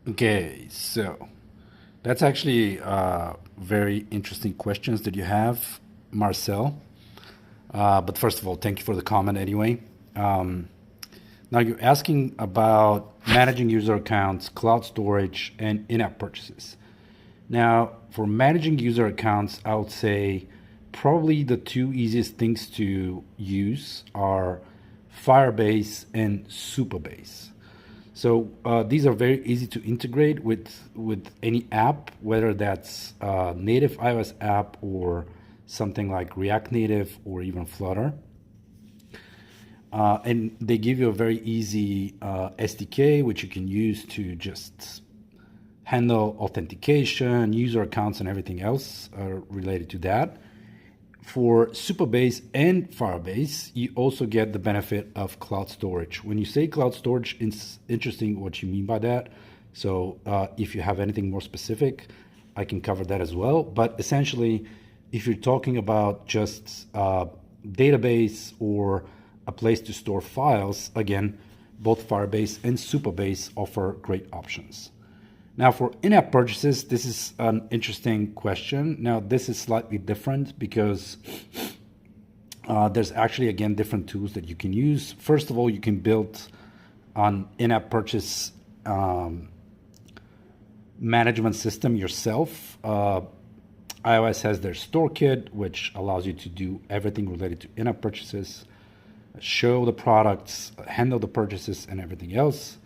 Okay, so that's actually very interesting questions that you have, Marcel. But first of all, thank you for the comment anyway. Um, Now you're asking about managing user accounts, cloud storage, and in-app purchases. Now, for managing user accounts, I would say probably the two easiest things to use are Firebase and Supabase. So these are very easy to integrate with any app, whether that's a native iOS app or something like React Native or even Flutter. And they give you a very easy SDK, which you can use to just handle authentication, user accounts, and everything else related to that. For Supabase and Firebase, you also get the benefit of cloud storage. When you say cloud storage, it's interesting what you mean by that. So if you have anything more specific, I can cover that as well. But essentially, if you're talking about just database or a place to store files, again, both Firebase and Supabase offer great options. Now, for in-app purchases, this is an interesting question. Now, this is slightly different because there's actually, again, different tools that you can use. First of all, you can build an in-app purchase management system yourself. iOS has their store kit, which allows you to do everything related to in-app purchases, show the products, handle the purchases, and everything else.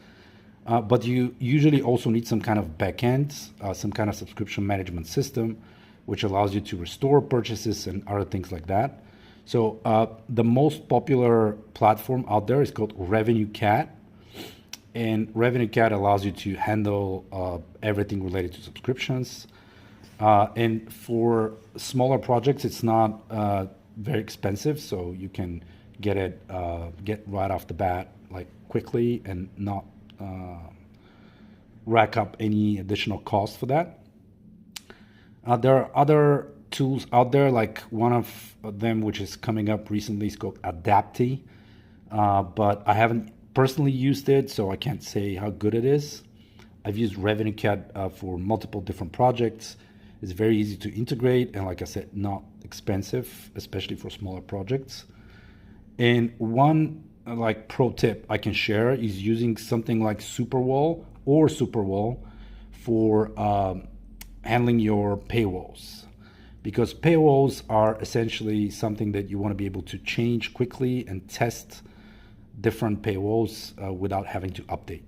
But you usually also need some kind of backend, some kind of subscription management system, which allows you to restore purchases and other things like that. So the most popular platform out there is called Revenue Cat. And Revenue Cat allows you to handle everything related to subscriptions. And for smaller projects, it's not very expensive, so you can get right off the bat, like quickly, and not rack up any additional cost for that. There are other tools out there, like one of them which is coming up recently is called Adapty, but I haven't personally used it, so I can't say how good it is. I've used Revenue Cat for multiple different projects. It's very easy to integrate, and like I said, not expensive, especially for smaller projects. And one like pro tip I can share is using something like Superwall for handling your paywalls, because paywalls are essentially something that you want to be able to change quickly and test different paywalls without having to update.